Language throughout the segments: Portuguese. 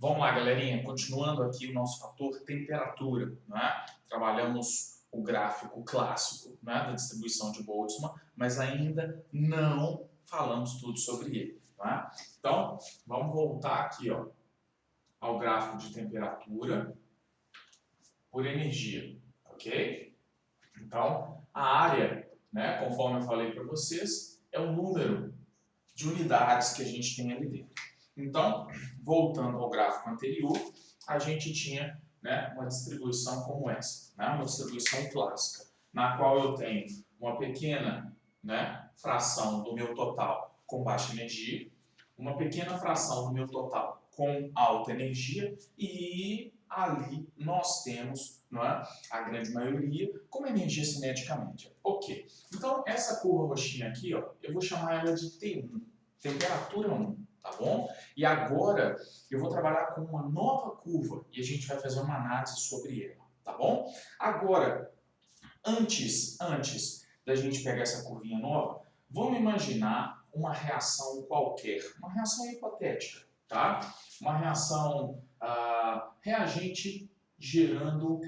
Vamos lá, galerinha, continuando aqui o nosso fator temperatura, né? Trabalhamos o gráfico clássico, né, da distribuição de Boltzmann, mas ainda não falamos tudo sobre ele, né? Então, vamos voltar aqui, ó, ao gráfico de temperatura por energia, ok? Então, a área, né, conforme eu falei para vocês, é o número de unidades que a gente tem ali dentro. Então, voltando ao gráfico anterior, a gente tinha, né, uma distribuição como essa, né, uma distribuição clássica, na qual eu tenho uma pequena, né, fração do meu total com baixa energia, uma pequena fração do meu total com alta energia e ali nós temos, não é, a grande maioria com energia cineticamente. Ok. Então, essa curva roxinha aqui, ó, eu vou chamar ela de T1, temperatura 1, tá bom? E agora eu vou trabalhar com uma nova curva e a gente vai fazer uma análise sobre ela, tá bom? Agora, antes da gente pegar essa curvinha nova, vamos imaginar uma reação qualquer, uma reação hipotética, tá? Uma reação reagente gerando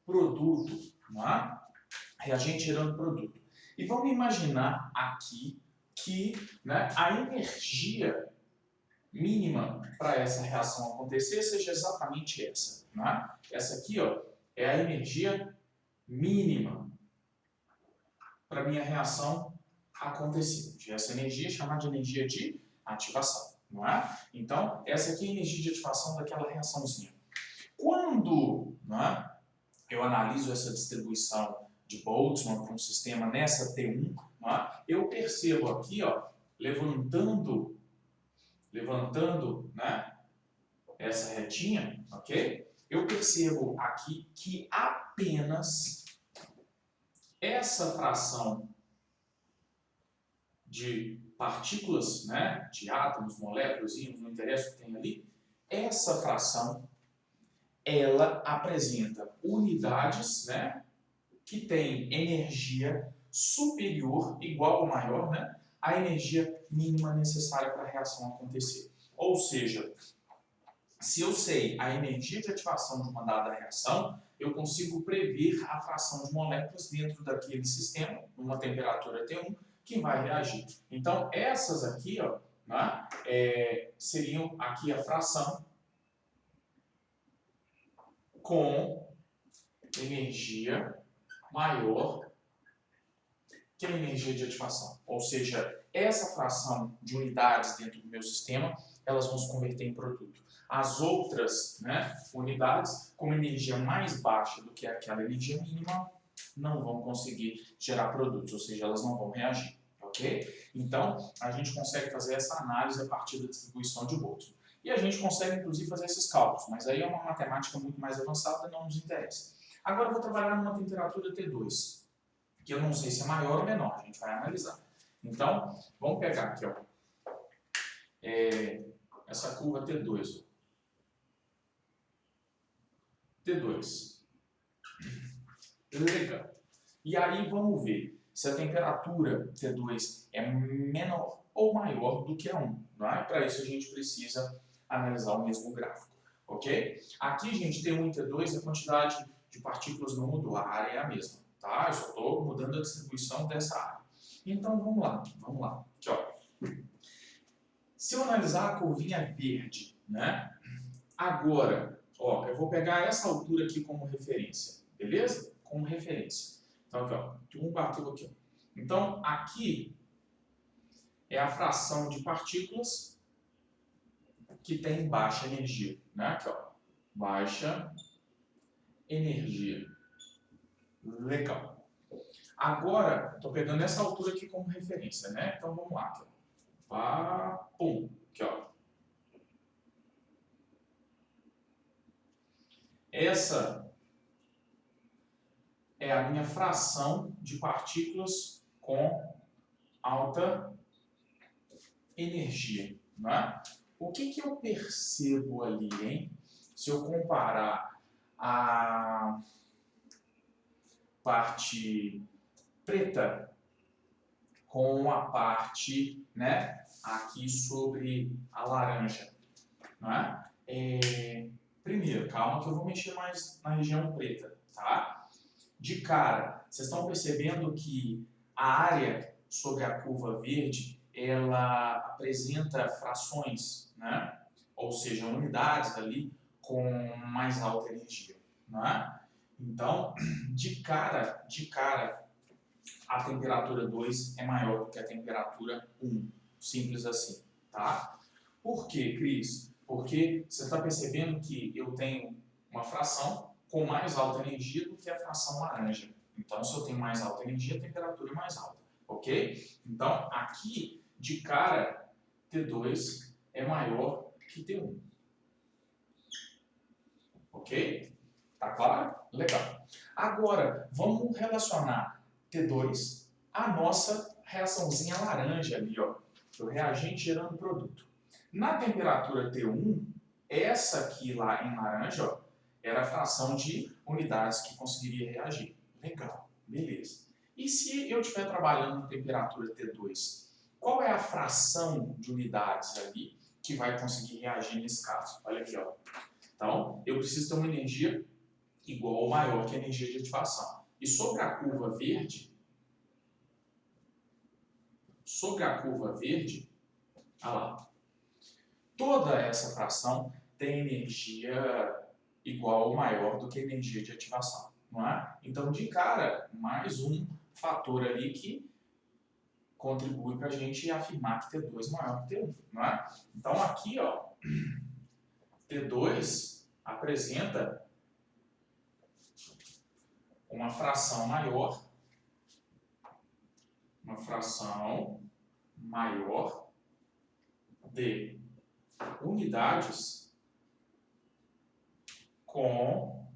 produto, não é? Reagente gerando produto. E vamos imaginar aqui que, né, a energia mínima para essa reação acontecer seja exatamente essa, né? Essa aqui, ó, é a energia mínima para a minha reação acontecer. Essa energia é chamada de energia de ativação, não é? Então, essa aqui é a energia de ativação daquela reaçãozinha. Quando, não é, eu analiso essa distribuição de Boltzmann para um sistema nessa T1, não é, eu percebo aqui, ó, levantando, né, essa retinha, ok? Eu percebo aqui que apenas essa fração de partículas, né, de átomos, moléculas, íons, não interessa o que tem ali, essa fração, ela apresenta unidades, né, que têm energia superior, igual ou maior, né, à energia mínima necessária para a reação acontecer. Ou seja, se eu sei a energia de ativação de uma dada reação, eu consigo prever a fração de moléculas dentro daquele sistema, numa temperatura T1, que vai reagir. Então, essas aqui, ó, né, seriam aqui a fração com energia maior que a energia de ativação. Ou seja, essa fração de unidades dentro do meu sistema, elas vão se converter em produto. As outras, né, unidades, com energia mais baixa do que aquela energia mínima, não vão conseguir gerar produtos, ou seja, elas não vão reagir. Ok? Então, a gente consegue fazer essa análise a partir da distribuição de Boltzmann. E a gente consegue, inclusive, fazer esses cálculos, mas aí é uma matemática muito mais avançada e não nos interessa. Agora eu vou trabalhar numa temperatura T2, que eu não sei se é maior ou menor, a gente vai analisar. Então, vamos pegar aqui, ó, essa curva T2. Ó. T2. Legal. E aí vamos ver se a temperatura T2 é menor ou maior do que a 1. Não é? Para isso a gente precisa analisar o mesmo gráfico. Ok? Aqui, gente, T1 e T2, a quantidade de partículas não mudou, a área é a mesma. Tá? Eu só estou mudando a distribuição dessa área. Então vamos lá, vamos lá. Aqui, ó. Se eu analisar a curvinha verde, né? Agora, ó, eu vou pegar essa altura aqui como referência, beleza? Como referência. Então, aqui, ó, um bateu aqui. Ó. Então, aqui é a fração de partículas que tem baixa energia, né? Aqui, ó, baixa energia. Legal. Agora, estou pegando essa altura aqui como referência, né? Então, vamos lá. Aqui, ó. Pum. Aqui, ó. Essa é a minha fração de partículas com alta energia, né? O que eu percebo ali, hein? Se eu comparar a parte preta com a parte, né, aqui sobre a laranja, né? calma que eu vou mexer mais na região preta, tá? De cara, vocês estão percebendo que a área sobre a curva verde, ela apresenta frações, né? Ou seja, unidades ali com mais alta energia, né? Então, de cara, a temperatura 2 é maior do que a temperatura 1. Simples assim, tá? Por quê, Cris? Porque você está percebendo que eu tenho uma fração com mais alta energia do que a fração laranja. Então, se eu tenho mais alta energia, a temperatura é mais alta, ok? Então, aqui, de cara, T2 é maior que T1. Ok? Tá claro? Legal. Agora, vamos relacionar T2 à nossa reaçãozinha laranja ali, ó. O reagente gerando produto. Na temperatura T1, essa aqui lá em laranja, ó, era a fração de unidades que conseguiria reagir. Legal, beleza. E se eu estiver trabalhando na temperatura T2, qual é a fração de unidades ali que vai conseguir reagir nesse caso? Olha aqui, ó. Então, eu preciso ter uma energia igual ou maior que a energia de ativação. E sobre a curva verde, olha lá, toda essa fração tem energia igual ou maior do que a energia de ativação, não é? Então, de cara, mais um fator ali que contribui para a gente afirmar que T2 é maior que T1, não é? Então, aqui, ó, T2 apresenta uma fração maior de unidades com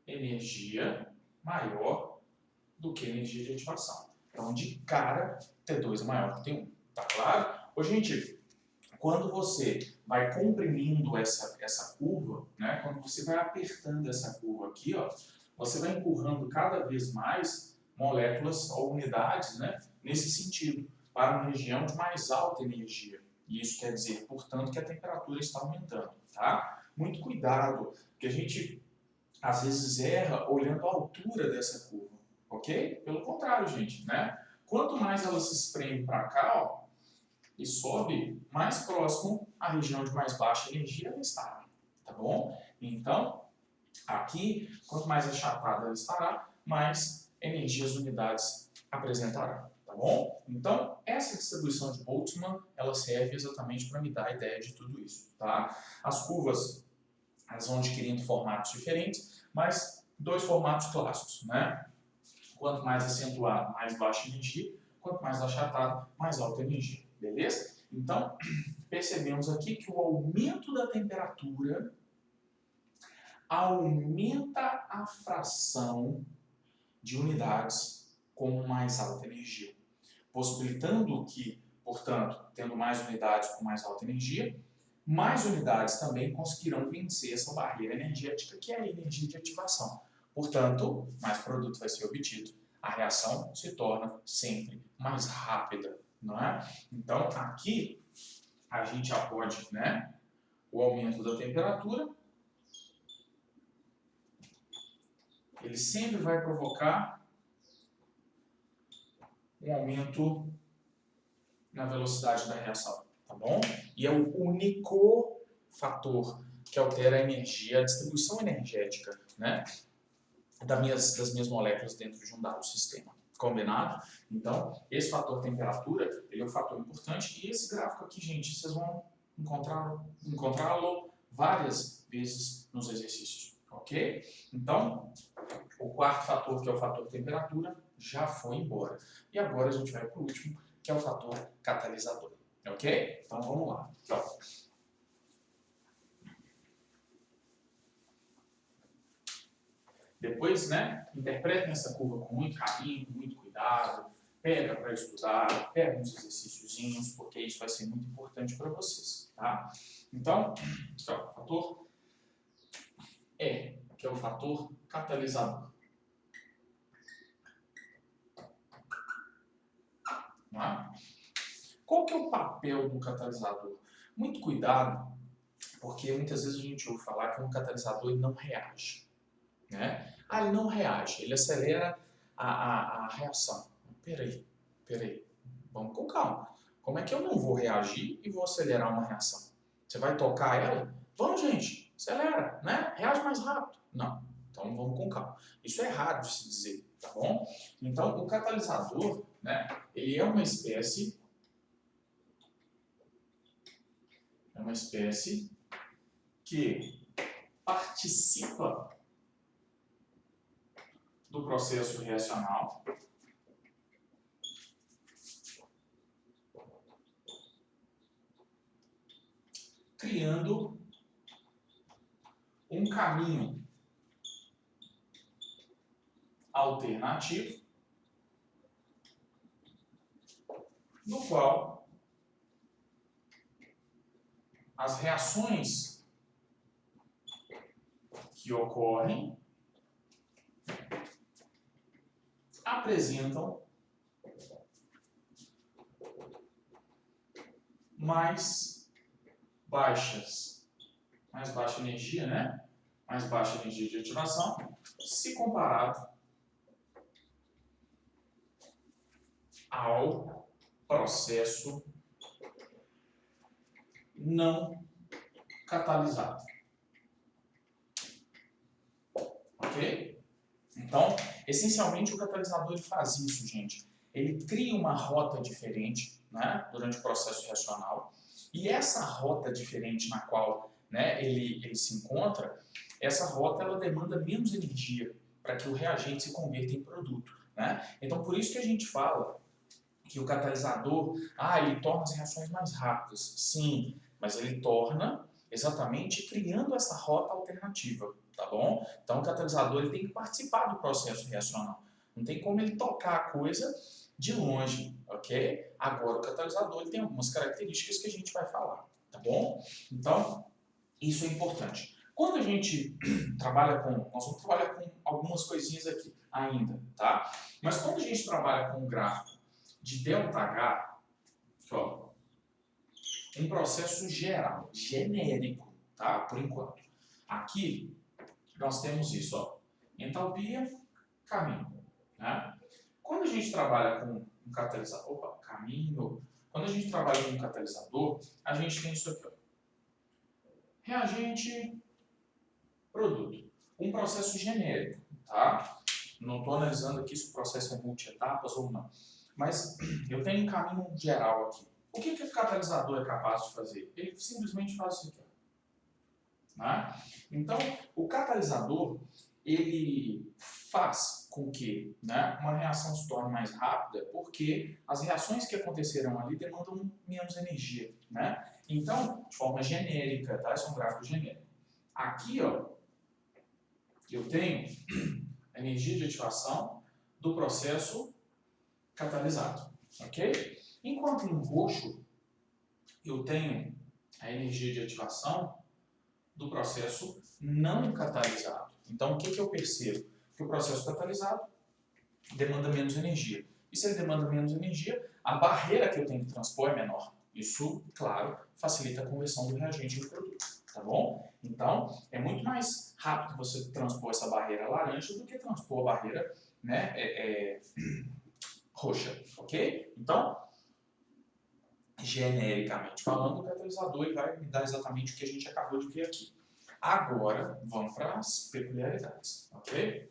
energia maior do que energia de ativação. Então, de cara, T2 é maior que T1. Tá claro? Ô, gente, quando você vai comprimindo essa curva, né, quando você vai apertando essa curva aqui, ó, você vai empurrando cada vez mais moléculas ou unidades, né, nesse sentido, para uma região de mais alta energia. E isso quer dizer, portanto, que a temperatura está aumentando, tá? Muito cuidado, porque a gente às vezes erra olhando a altura dessa curva, ok? Pelo contrário, gente, né? Quanto mais ela se espreme para cá, ó, e sobe, mais próximo à região de mais baixa energia ela estará, tá bom? Então, aqui, quanto mais achatada ela estará, mais energia as unidades apresentará, tá bom? Então, essa distribuição de Boltzmann, ela serve exatamente para me dar a ideia de tudo isso, tá? As curvas, elas vão adquirindo formatos diferentes, mas dois formatos clássicos, né? Quanto mais acentuado, mais baixa energia, quanto mais achatado, mais alta energia, beleza? Então, percebemos aqui que o aumento da temperatura aumenta a fração de unidades com mais alta energia, possibilitando que, portanto, tendo mais unidades com mais alta energia, mais unidades também conseguirão vencer essa barreira energética, que é a energia de ativação. Portanto, mais produto vai ser obtido. A reação se torna sempre mais rápida, não é? Então, aqui, a gente já pode, né, o aumento da temperatura, ele sempre vai provocar um aumento na velocidade da reação, tá bom? E é o único fator que altera a energia, a distribuição energética, né, das minhas moléculas dentro de um dado sistema. Combinado? Então, esse fator temperatura, ele é um fator importante. E esse gráfico aqui, gente, vocês vão encontrá-lo várias vezes nos exercícios, ok? Então, o quarto fator, que é o fator temperatura, já foi embora. E agora a gente vai para o último, que é o fator catalisador, ok? Então, vamos lá. Aqui, ó. Depois, né, interpretem essa curva com muito carinho, com muito cuidado, pega para estudar, pega uns exercíciozinhos, porque isso vai ser muito importante para vocês, tá? Então, aqui, ó, o fator E, que é o fator catalisador. Tá? Qual que é o papel do catalisador? Muito cuidado, Porque muitas vezes a gente ouve falar que um catalisador ele não reage, né? Ah, ele não reage, ele acelera a reação. Peraí, vamos com calma. Como é que eu não vou reagir e vou acelerar uma reação? Você vai tocar ela? Vamos, gente, acelera, né? Reage mais rápido. Não, então vamos com calma. Isso é errado de se dizer, tá bom? Então, o catalisador, né, ele é uma espécie que participa do processo reacional criando um caminho alternativo no qual as reações que ocorrem apresentam mais baixa energia, né? Mais baixa energia de ativação, se comparado ao processo não catalisado. Ok? Então, essencialmente, o catalisador ele faz isso, gente. Ele cria uma rota diferente, né, durante o processo reacional, e essa rota diferente na qual, né, ele se encontra, essa rota ela demanda menos energia para que o reagente se converta em produto, né? Então, por isso que a gente fala que o catalisador, ele torna as reações mais rápidas. Sim, mas ele torna exatamente criando essa rota alternativa, tá bom? Então o catalisador ele tem que participar do processo reacional. Não tem como ele tocar a coisa de longe, ok? Agora o catalisador ele tem algumas características que a gente vai falar, tá bom? Então, isso é importante. Quando a gente nós vamos trabalhar com algumas coisinhas aqui ainda, tá? Mas quando a gente trabalha com um gráfico de ΔH, ó, um processo geral, genérico, tá? Por enquanto. Aqui nós temos isso, ó, entalpia, caminho, né? Quando a gente trabalha com um catalisador, caminho. Quando a gente trabalha com um catalisador, a gente tem isso aqui, ó, reagente, produto. Um processo genérico, tá? Não estou analisando aqui se o processo é multi-etapas ou não. Mas eu tenho um caminho geral aqui. O que o catalisador é capaz de fazer? Ele simplesmente faz isso aqui. Né? Então, o catalisador, ele faz com que, né, uma reação se torne mais rápida, porque as reações que acontecerão ali demandam menos energia. Né? Então, de forma genérica, tá? Esse é um gráfico genérico. Aqui, ó, eu tenho a energia de ativação do processo catalisado, ok? Enquanto em roxo eu tenho a energia de ativação do processo não catalisado. Então, o que eu percebo? Que o processo catalisado demanda menos energia. E se ele demanda menos energia, a barreira que eu tenho que transpor é menor. Isso, claro, facilita a conversão do reagente em produto, tá bom? Então, é muito mais rápido você transpor essa barreira laranja do que transpor a barreira, né, roxa, ok? Então, genericamente falando, o catalisador ele vai me dar exatamente o que a gente acabou de ver aqui. Agora, vamos para as peculiaridades, ok?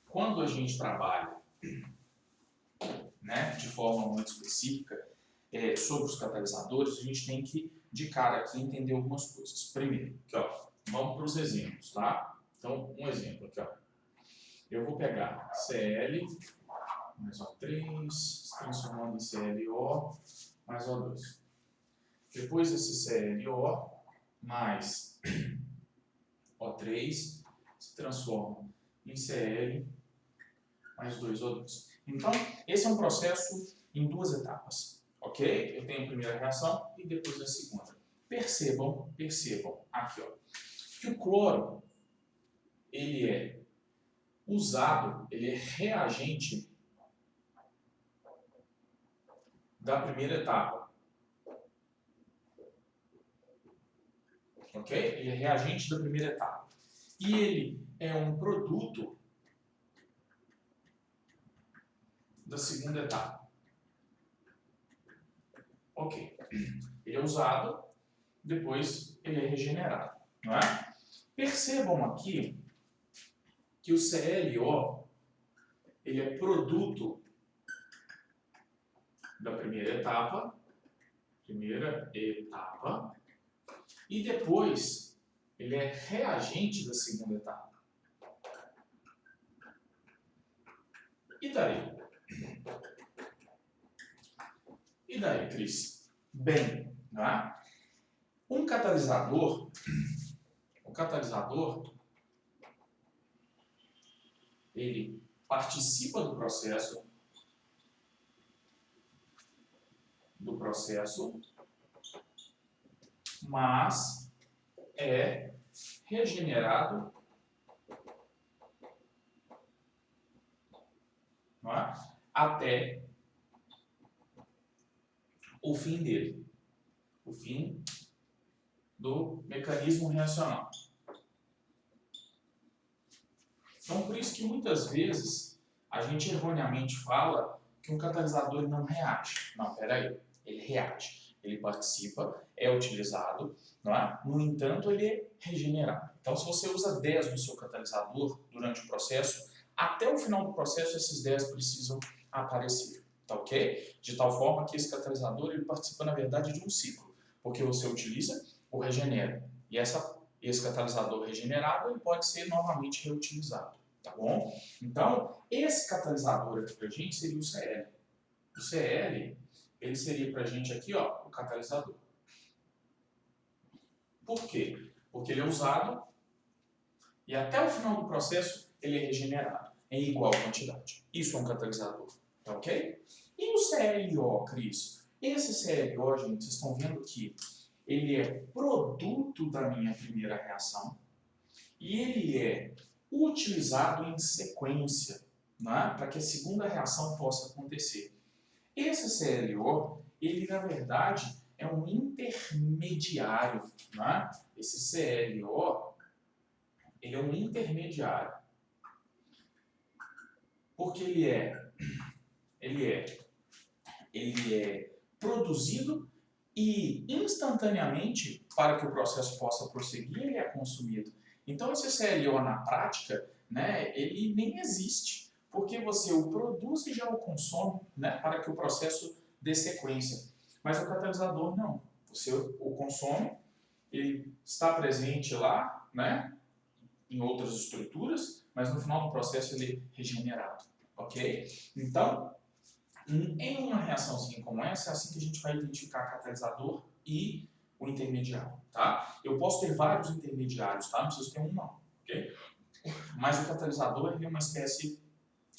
Quando a gente trabalha, né, de forma muito específica sobre os catalisadores, a gente tem que, de cara aqui, entender algumas coisas. Primeiro, aqui, ó, vamos para os exemplos, tá? Então, um exemplo aqui, ó. Eu vou pegar Cl mais O3, se transformando em ClO mais O2. Depois esse ClO mais O3 se transforma em Cl mais 2O2. Então, esse é um processo em duas etapas, ok? Eu tenho a primeira reação e depois a segunda. Percebam aqui, ó, que o cloro, ele é usado, ele é reagente da primeira etapa. Ok? Ele é reagente da primeira etapa. E ele é um produto da segunda etapa. Ok. Ele é usado, depois ele é regenerado. Não é? Percebam aqui que o CLO ele é produto da primeira etapa, e depois ele é reagente da segunda etapa. E daí? E daí, Cris? Bem, não é? O catalisador, ele participa do processo, mas é regenerado, não é? Até o fim dele, o fim do mecanismo reacional. Então, por isso que muitas vezes a gente erroneamente fala que um catalisador não reage. Não, peraí, ele reage. Ele participa, é utilizado, não é? No entanto, ele é regenerado. Então, se você usa 10 no seu catalisador durante o processo, até o final do processo esses 10 precisam aparecer, tá ok? De tal forma que esse catalisador ele participa, na verdade, de um ciclo, porque você utiliza, o regenera. E esse catalisador regenerado ele pode ser novamente reutilizado, tá bom? Então, esse catalisador aqui para a gente seria o CL. O CL, ele seria para a gente aqui, ó, o catalisador. Por quê? Porque ele é usado e até o final do processo ele é regenerado em igual quantidade. Isso é um catalisador, tá ok? E o CLO, Cris? Esse CLO, gente, vocês estão vendo que ele é produto da minha primeira reação e ele é utilizado em sequência, né, para que a segunda reação possa acontecer. Esse CLO, ele na verdade é um intermediário. Né? Esse CLO, ele é um intermediário. Porque ele é produzido e instantaneamente, para que o processo possa prosseguir, ele é consumido. Então, esse CLO na prática, né, ele nem existe, porque você o produz e já o consome, né, para que o processo dê sequência. Mas o catalisador não. Você o consome, ele está presente lá, né, em outras estruturas, mas no final do processo ele é regenerado, ok? Então, em uma reaçãozinha como essa, é assim que a gente vai identificar catalisador e o intermediário, tá? Eu posso ter vários intermediários, tá? Não preciso ter um não, ok? Mas o catalisador ele é uma espécie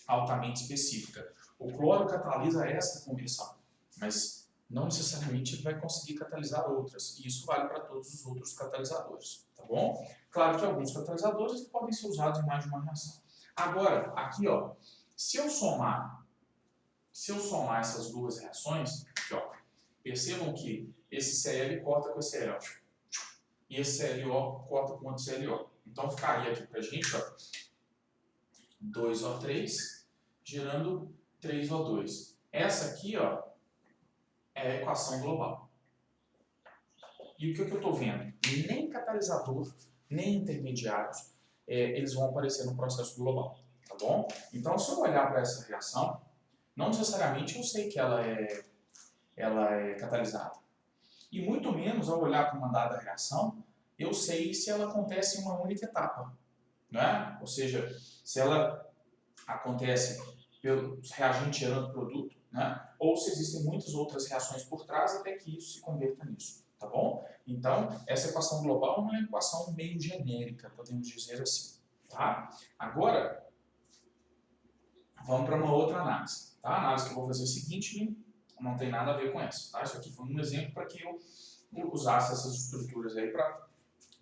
altamente específica. O cloro catalisa essa conversão, mas não necessariamente ele vai conseguir catalisar outras, e isso vale para todos os outros catalisadores, tá bom? Claro que alguns catalisadores podem ser usados em mais de uma reação. Agora, aqui, ó, se eu somar essas duas reações, aqui, ó, percebam que esse Cl corta com esse Cl e esse ClO corta com outro ClO. Então ficaria aqui pra gente, ó, 2O3 gerando 3O2. Essa aqui, ó, é a equação global. E o que eu estou vendo? Nem catalisador, nem intermediários, eles vão aparecer no processo global, tá bom? Então, se eu olhar para essa reação, não necessariamente eu sei que ela é catalisada. E muito menos, ao olhar para uma dada reação, eu sei se ela acontece em uma única etapa. Né? Ou seja, se ela acontece pelo reagente gerando produto, né? Ou se existem muitas outras reações por trás até que isso se converta nisso. Tá bom? Então, essa equação global é uma equação meio genérica, podemos dizer assim. Tá? Agora, vamos para uma outra análise. Tá? A análise que eu vou fazer é a seguinte, não tem nada a ver com essa. Tá? Isso aqui foi um exemplo para que eu usasse essas estruturas aí para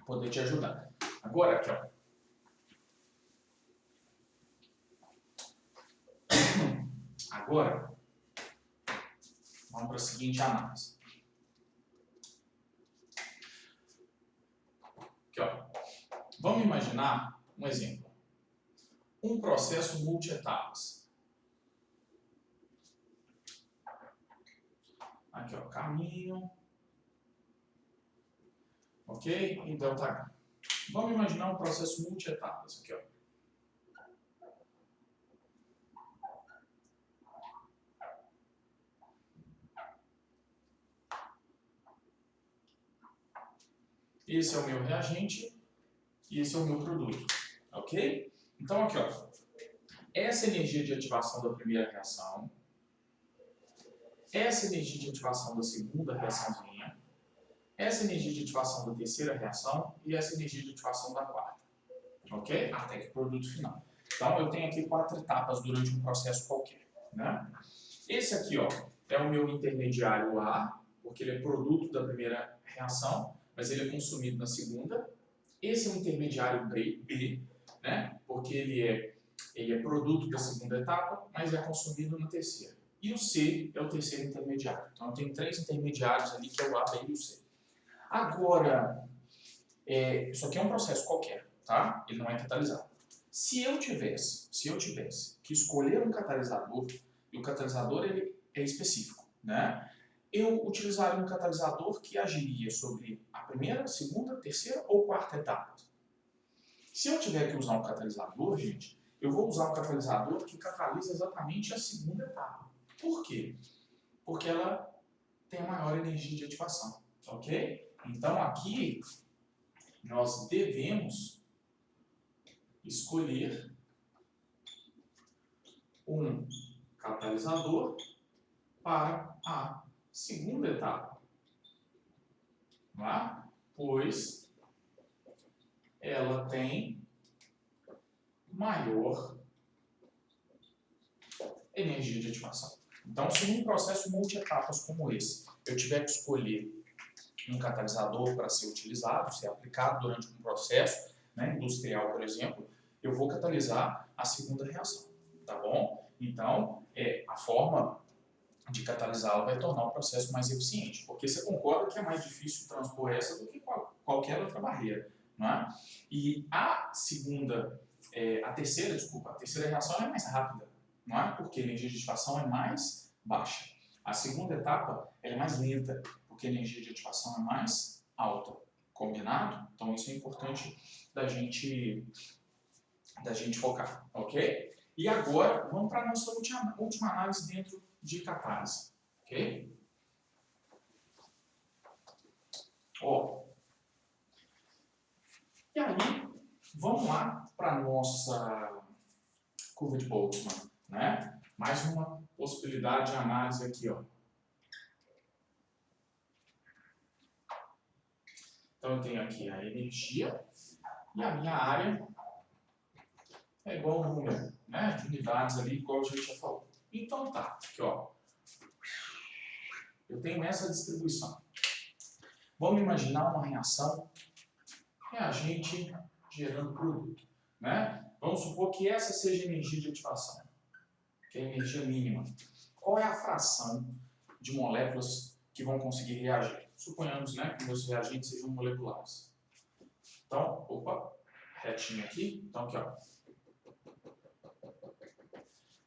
poder te ajudar. Agora, aqui, ó. Agora, Vamos para a seguinte análise. Aqui, ó. Vamos imaginar um exemplo. Um processo multi-etapas. Aqui, ó, caminho. Ok? E ΔH. Vamos imaginar um processo multi-etapas. Aqui, ó. Esse é o meu reagente e esse é o meu produto. Ok? Então, aqui, ó. Essa energia de ativação da primeira reação. Essa energia de ativação da segunda reaçãozinha. Essa energia de ativação da terceira reação e essa energia de ativação da quarta. Ok? Até que o produto final. Então, eu tenho aqui 4 etapas durante um processo qualquer. Né? Esse aqui, ó, é o meu intermediário A, porque ele é produto da primeira reação, mas ele é consumido na segunda. Esse é o intermediário B, né? Porque ele é produto da segunda etapa, mas é consumido na terceira. E o C é o terceiro intermediário. Então, eu tenho 3 intermediários ali, que é o A, B e o C. Agora, isso aqui é um processo qualquer, tá? Ele não é catalisado. Se eu tivesse que escolher um catalisador, e o catalisador ele é específico, né? Eu utilizaria um catalisador que agiria sobre a primeira, segunda, terceira ou quarta etapa. Se eu tiver que usar um catalisador, gente, eu vou usar um catalisador que catalisa exatamente a segunda etapa. Por quê? Porque ela tem a maior energia de ativação, ok? Então aqui nós devemos escolher um catalisador para a segunda etapa, tá? Pois ela tem maior energia de ativação. Então, se num processo multi-etapas como esse, eu tiver que escolher um catalisador para ser utilizado, ser aplicado durante um processo, né, industrial, por exemplo, eu vou catalisar a segunda reação, tá bom? Então, a forma de catalisá-la vai tornar o processo mais eficiente, porque você concorda que é mais difícil transpor essa do que qualquer outra barreira, não é? E a terceira reação é mais rápida, não é? Porque a energia de ativação é mais baixa. A segunda etapa ela é mais lenta, porque a energia de ativação é mais alta. Combinado? Então isso é importante da gente focar, ok? E agora vamos para a nossa última análise dentro de catálise, ok? Ó, e aí vamos lá para a nossa curva de Boltzmann, né? Mais uma possibilidade de análise aqui, ó. Então eu tenho aqui a energia e a minha área é igual ao número, né, de unidades ali, igual a gente já falou. Então tá, aqui ó, eu tenho essa distribuição. Vamos imaginar uma reação reagente gerando produto, né? Vamos supor que essa seja a energia de ativação, que é a energia mínima. Qual é a fração de moléculas que vão conseguir reagir? Suponhamos, né, que meus reagentes sejam moleculares. Então, opa, retinho aqui. Então aqui ó,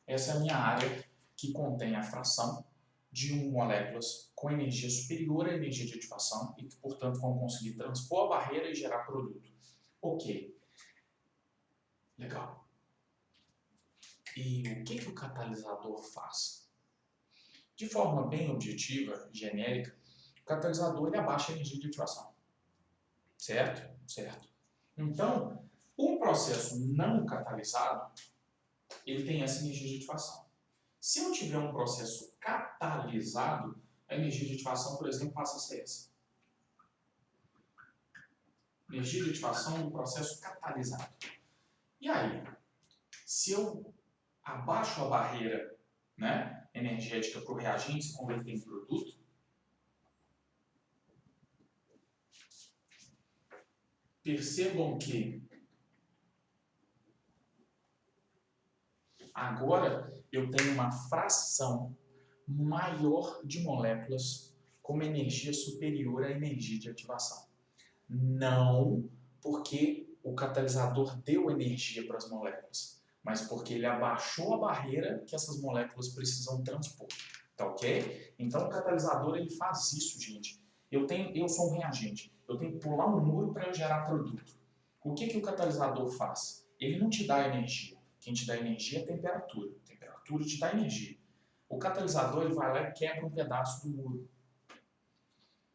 essa é a minha área que contém a fração de moléculas com energia superior à energia de ativação e que, portanto, vão conseguir transpor a barreira e gerar produto. Ok. Legal. E o que o catalisador faz? De forma bem objetiva, genérica, o catalisador ele abaixa a energia de ativação. Certo? Certo. Então, um processo não catalisado, ele tem essa energia de ativação. Se eu tiver um processo catalisado, a energia de ativação, por exemplo, passa a ser essa. Energia de ativação do processo catalisado. E aí, se eu abaixo a barreira, né, energética para o reagente se converter em produto, percebam que agora eu tenho uma fração maior de moléculas com uma energia superior à energia de ativação. Não porque o catalisador deu energia para as moléculas, mas porque ele abaixou a barreira que essas moléculas precisam transpor. Tá ok? Então o catalisador ele faz isso, gente. Eu sou um reagente, eu tenho que pular um muro para eu gerar produto. O que o catalisador faz? Ele não te dá energia. Quem te dá energia é a temperatura. A temperatura te dá energia. O catalisador ele vai lá e quebra um pedaço do muro.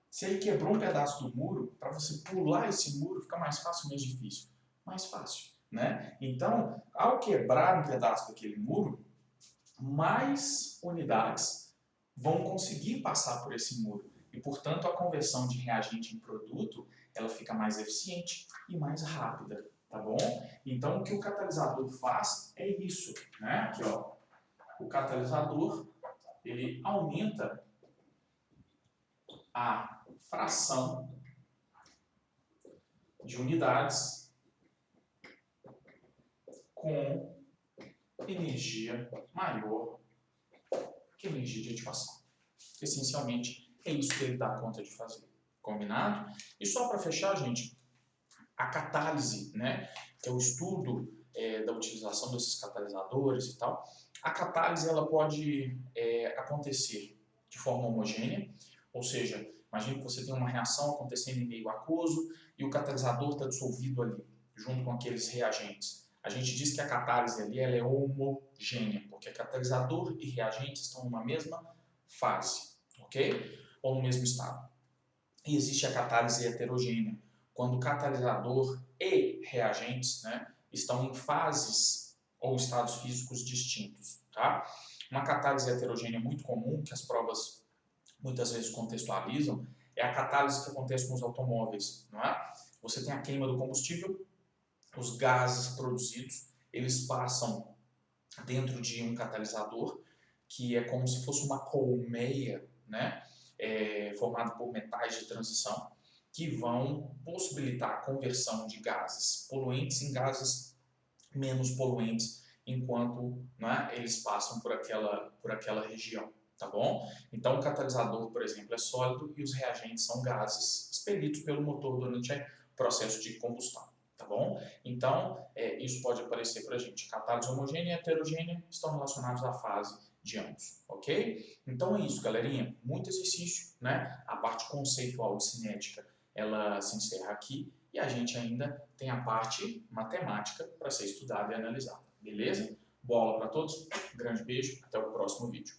Se ele quebrou um pedaço do muro, para você pular esse muro fica mais fácil ou mais difícil? Mais fácil, né? Então, ao quebrar um pedaço daquele muro, mais unidades vão conseguir passar por esse muro. E, portanto, a conversão de reagente em produto, ela fica mais eficiente e mais rápida, tá bom? Então, o que o catalisador faz é isso, né? Aqui, ó. O catalisador, ele aumenta a fração de unidades com energia maior que energia de ativação. Essencialmente, é isso que ele dá conta de fazer. Combinado? E só para fechar, gente, a catálise, né, que é o estudo da utilização desses catalisadores e tal, a catálise ela pode acontecer de forma homogênea, ou seja, imagine que você tem uma reação acontecendo em meio aquoso e o catalisador está dissolvido ali, junto com aqueles reagentes. A gente diz que a catálise ali ela é homogênea, porque catalisador e reagentes estão numa mesma fase, ok? Ou no mesmo estado. E existe a catálise heterogênea, quando o catalisador e reagentes, né, estão em fases ou estados físicos distintos. Tá? Uma catálise heterogênea muito comum, que as provas muitas vezes contextualizam, é a catálise que acontece com os automóveis. Não é? Você tem a queima do combustível, os gases produzidos, eles passam dentro de um catalisador, que é como se fosse uma colmeia, né, formada por metais de transição, que vão possibilitar a conversão de gases poluentes em gases menos poluentes, enquanto, né, eles passam por aquela região, tá bom? Então, o catalisador, por exemplo, é sólido e os reagentes são gases expelidos pelo motor durante o processo de combustão, tá bom? Então, isso pode aparecer para a gente. Catálise homogênea e heterogênea estão relacionados à fase de ambos, ok? Então é isso, galerinha. Muito exercício, né? A parte conceitual de cinética, ela se encerra aqui e a gente ainda tem a parte matemática para ser estudada e analisada, beleza? Boa aula para todos, grande beijo, até o próximo vídeo.